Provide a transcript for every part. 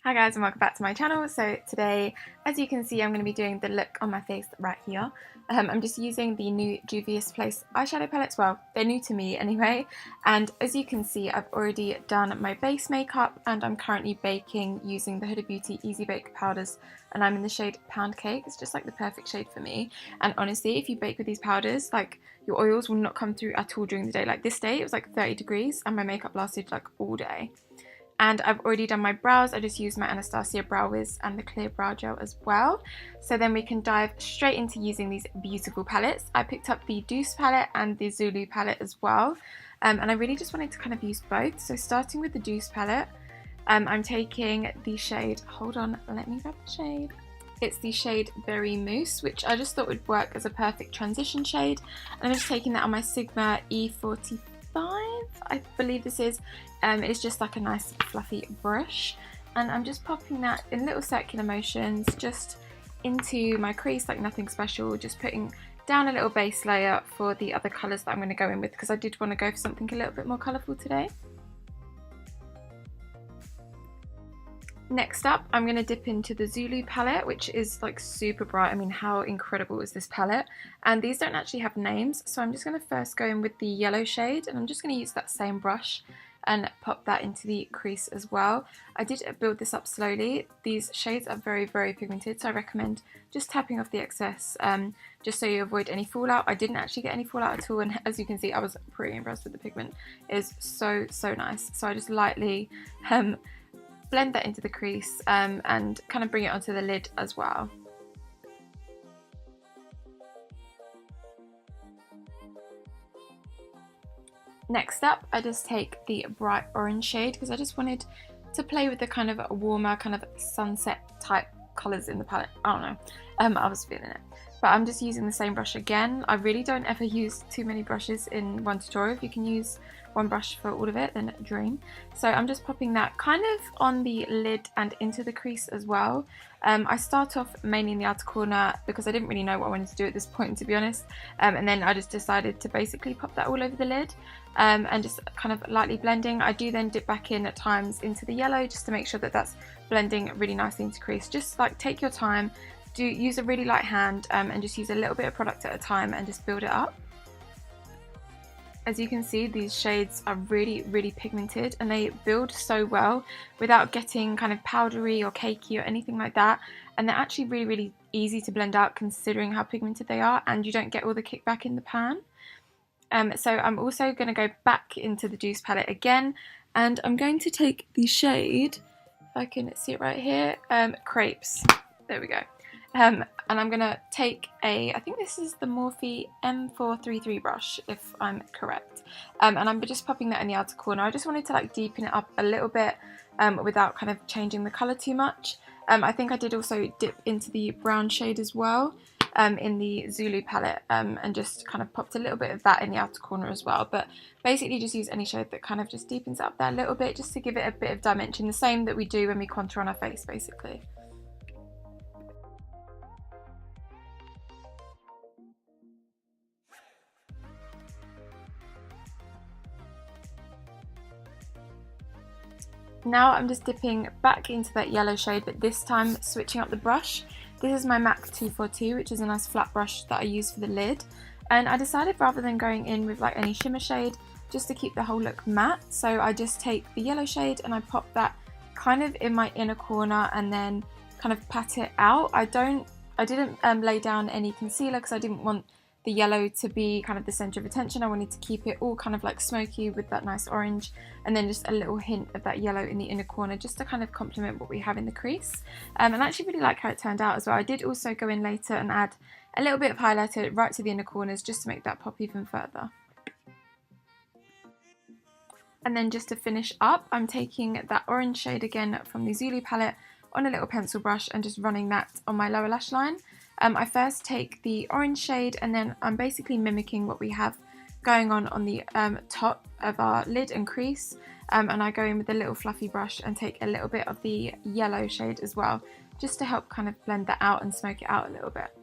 Hi guys and welcome back to my channel. So today, as you can see, I'm going to be doing the look on my face right here. I'm just using the new Juvias Place eyeshadow palettes. Well, they're new to me anyway. And as you can see, I've already done my base makeup and I'm currently baking using the Huda Beauty Easy Bake powders. And I'm in the shade Pound Cake. It's just like the perfect shade for me. And honestly, if you bake with these powders, like your oils will not come through at all during the day. Like this day, it was like 30 degrees and my makeup lasted like all day. And I've already done my brows. I just used my Anastasia Brow Wiz and the clear brow gel as well. So then we can dive straight into using these beautiful palettes. I picked up the Douce palette and the Zulu palette as well. And I really just wanted to kind of use both. So starting with the Douce palette, I'm taking the shade, hold on, let me grab the shade. It's the shade Berry Mousse, which I just thought would work as a perfect transition shade. And I'm just taking that on my Sigma E45, I believe this is. It's just like a nice fluffy brush, and I'm just popping that in little circular motions just into my crease, like nothing special, just putting down a little base layer for the other colours that I'm going to go in with, because I did want to go for something a little bit more colourful today. Next up, I'm going to dip into the Zulu palette, which is like super bright. I mean, how incredible is this palette? And these don't actually have names, so I'm just going to first go in with the yellow shade, and I'm just going to use that same brush and pop that into the crease as well. I did build this up slowly. These shades are very, very pigmented, so I recommend just tapping off the excess, just so you avoid any fallout. I didn't actually get any fallout at all, and as you can see, I was pretty impressed with the pigment. It is so, so nice. So I just lightly blend that into the crease and kind of bring it onto the lid as well. Next up, I just take the bright orange shade because I just wanted to play with the kind of warmer, kind of sunset type colours in the palette. I don't know, I was feeling it. But I'm just using the same brush again. I really don't ever use too many brushes in one tutorial. If you can use one brush for all of it, then dream. So I'm just popping that kind of on the lid and into the crease as well. I start off mainly in the outer corner because I didn't really know what I wanted to do at this point, to be honest. And then I just decided to basically pop that all over the lid and just kind of lightly blending. I do then dip back in at times into the yellow just to make sure that that's blending really nicely into crease. Just like take your time. Do use a really light hand and just use a little bit of product at a time and just build it up. As you can see, these shades are really, really pigmented and they build so well without getting kind of powdery or cakey or anything like that. And they're actually really, really easy to blend out considering how pigmented they are, and you don't get all the kickback in the pan. So I'm also going to go back into the Douce palette again, and I'm going to take the shade, if I can see it right here, Crepes. There we go. And I'm going to take I think this is the Morphe M433 brush, if I'm correct. And I'm just popping that in the outer corner. I just wanted to like deepen it up a little bit without kind of changing the colour too much. I think I did also dip into the brown shade as well in the Zulu palette and just kind of popped a little bit of that in the outer corner as well. But basically just use any shade that kind of just deepens up there a little bit just to give it a bit of dimension, the same that we do when we contour on our face basically. Now I'm just dipping back into that yellow shade, but this time switching up the brush. This is my MAC 242, which is a nice flat brush that I use for the lid. And I decided rather than going in with like any shimmer shade, just to keep the whole look matte. So I just take the yellow shade and I pop that kind of in my inner corner and then kind of pat it out. I didn't lay down any concealer because I didn't want the yellow to be kind of the center of attention. I wanted to keep it all kind of like smoky with that nice orange, and then just a little hint of that yellow in the inner corner just to kind of complement what we have in the crease. And I actually really like how it turned out as well. I did also go in later and add a little bit of highlighter right to the inner corners just to make that pop even further. And then just to finish up, I'm taking that orange shade again from the Zulu palette on a little pencil brush and just running that on my lower lash line. I first take the orange shade and then I'm basically mimicking what we have going on the top of our lid and crease, and I go in with a little fluffy brush and take a little bit of the yellow shade as well, just to help kind of blend that out and smoke it out a little bit.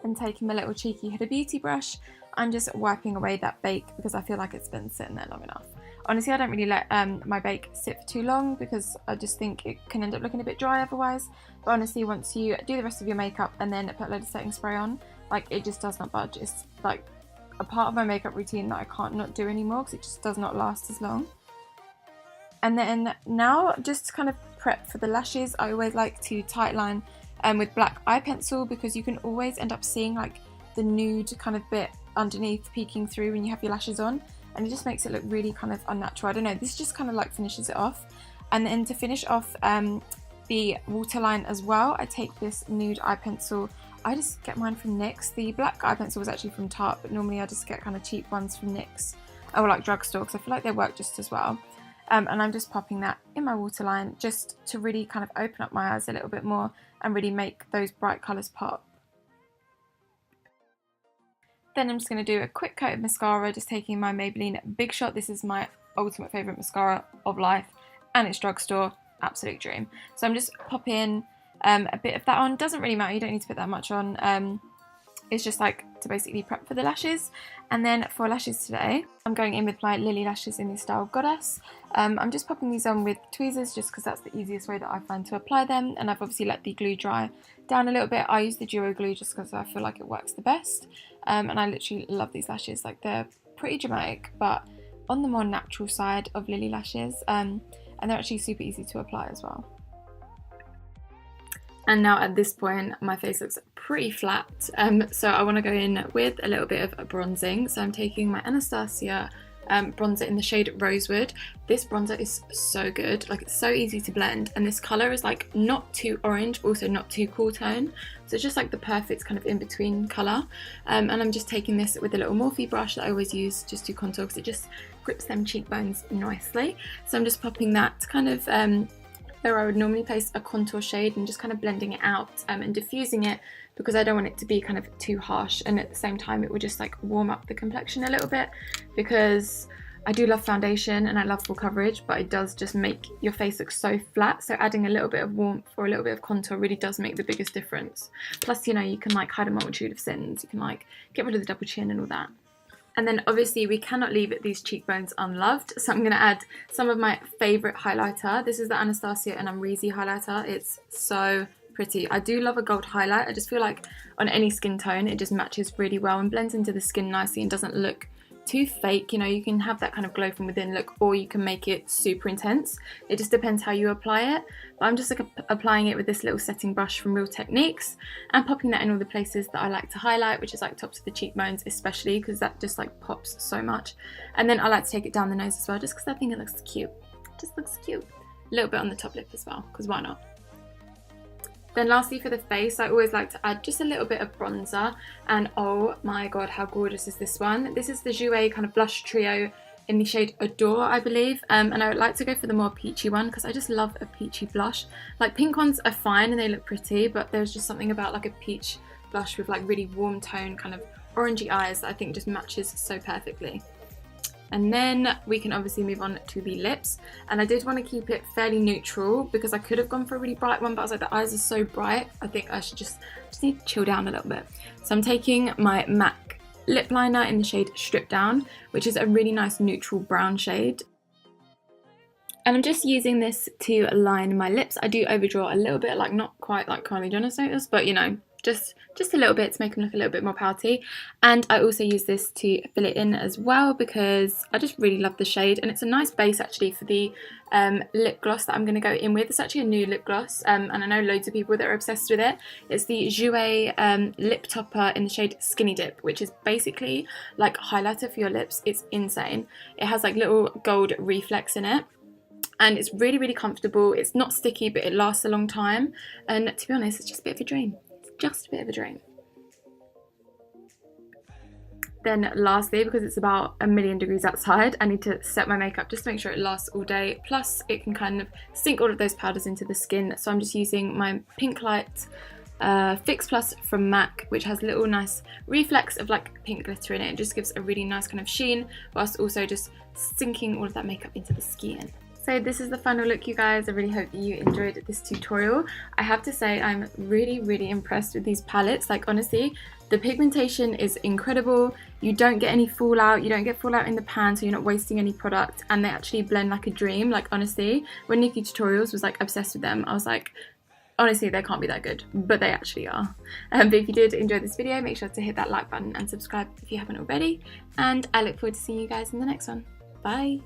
And taking my little cheeky Huda Beauty brush, I'm just wiping away that bake because I feel like it's been sitting there long enough. Honestly, I don't really let my bake sit for too long because I just think it can end up looking a bit dry otherwise. But honestly, once you do the rest of your makeup and then put a load of setting spray on, like, it just does not budge. It's like a part of my makeup routine that I can't not do anymore because it just does not last as long. And then now, just to kind of prep for the lashes, I always like to tightline with black eye pencil because you can always end up seeing like the nude kind of bit underneath peeking through when you have your lashes on, and it just makes it look really kind of unnatural. I don't know, this just kind of like finishes it off. And then to finish off the waterline as well, I take this nude eye pencil. I just get mine from NYX. The black eye pencil was actually from Tarte, but normally I just get kind of cheap ones from NYX or like drugstore because I feel like they work just as well. And I'm just popping that in my waterline just to really kind of open up my eyes a little bit more and really make those bright colours pop. Then I'm just going to do a quick coat of mascara, just taking my Maybelline Big Shot. This is my ultimate favourite mascara of life, and it's drugstore, absolute dream. So I'm just popping a bit of that on. Doesn't really matter, you don't need to put that much on. It's just like to basically prep for the lashes. And then for lashes today, I'm going in with my Lilly lashes in the style Goddess. I'm just popping these on with tweezers just because that's the easiest way that I find to apply them, and I've obviously let the glue dry down a little bit. I use the duo glue just because I feel like it works the best, and I literally love these lashes. Like, they're pretty dramatic but on the more natural side of Lilly lashes, and they're actually super easy to apply as well. And now at this point my face looks pretty flat, so I want to go in with a little bit of bronzing. So I'm taking my Anastasia bronzer in the shade Rosewood. This bronzer is so good, like, it's so easy to blend, and this colour is like not too orange, also not too cool tone, so it's just like the perfect kind of in between colour. And I'm just taking this with a little Morphe brush that I always use just to contour because it just grips them cheekbones nicely. So I'm just popping that kind of where I would normally place a contour shade and just kind of blending it out and diffusing it because I don't want it to be kind of too harsh, and at the same time it would just like warm up the complexion a little bit, because I do love foundation and I love full coverage, but it does just make your face look so flat. So adding a little bit of warmth or a little bit of contour really does make the biggest difference. Plus, you know, you can like hide a multitude of sins. You can like get rid of the double chin and all that. And then obviously we cannot leave these cheekbones unloved, so I'm going to add some of my favourite highlighter. This is the Anastasia and Amrezy highlighter. It's so pretty. I do love a gold highlight. I just feel like on any skin tone it just matches really well and blends into the skin nicely and doesn't look too fake. You know, you can have that kind of glow from within look, or you can make it super intense. It just depends how you apply it. But I'm just like applying it with this little setting brush from Real Techniques and popping that in all the places that I like to highlight, which is like tops of the cheekbones especially, because that just like pops so much. And then I like to take it down the nose as well, just because I think it looks cute. It just looks cute. A little bit on the top lip as well, because why not? Then lastly for the face, I always like to add just a little bit of bronzer, and oh my god, how gorgeous is this one. This is the Jouer kind of blush trio in the shade Adore, I believe, and I would like to go for the more peachy one because I just love a peachy blush. Like, pink ones are fine and they look pretty, but there's just something about like a peach blush with like really warm tone kind of orangey eyes that I think just matches so perfectly. And then we can obviously move on to the lips, and I did want to keep it fairly neutral because I could have gone for a really bright one, but I was like, the eyes are so bright, I think I should just need to chill down a little bit. So I'm taking my MAC lip liner in the shade Strip Down, which is a really nice neutral brown shade. And I'm just using this to line my lips. I do overdraw a little bit, like not quite like Kylie Jenner's notice, but you know, just a little bit to make them look a little bit more pouty. And I also use this to fill it in as well because I just really love the shade, and it's a nice base actually for the lip gloss that I'm going to go in with. It's actually a new lip gloss, and I know loads of people that are obsessed with it. It's the Jouer lip topper in the shade Skinny Dip, which is basically like highlighter for your lips. It's insane. It has like little gold reflex in it, and it's really, really comfortable. It's not sticky, but it lasts a long time, and to be honest, it's just a bit of a dream. Just a bit of a dream. Then lastly, because it's about 1,000,000 degrees outside, I need to set my makeup just to make sure it lasts all day, plus it can kind of sink all of those powders into the skin. So I'm just using my Pink Light Fix Plus from MAC, which has a little nice reflex of like pink glitter in it. It just gives a really nice kind of sheen whilst also just sinking all of that makeup into the skin. So this is the final look, you guys. I really hope that you enjoyed this tutorial. I have to say I'm really impressed with these palettes. Like honestly, the pigmentation is incredible. You don't get any fallout. You don't get fallout in the pan, so you're not wasting any product. And they actually blend like a dream. Like honestly, when NikkieTutorials was like obsessed with them, I was like, honestly, they can't be that good, but they actually are. But if you did enjoy this video, make sure to hit that like button and subscribe if you haven't already. And I look forward to seeing you guys in the next one. Bye.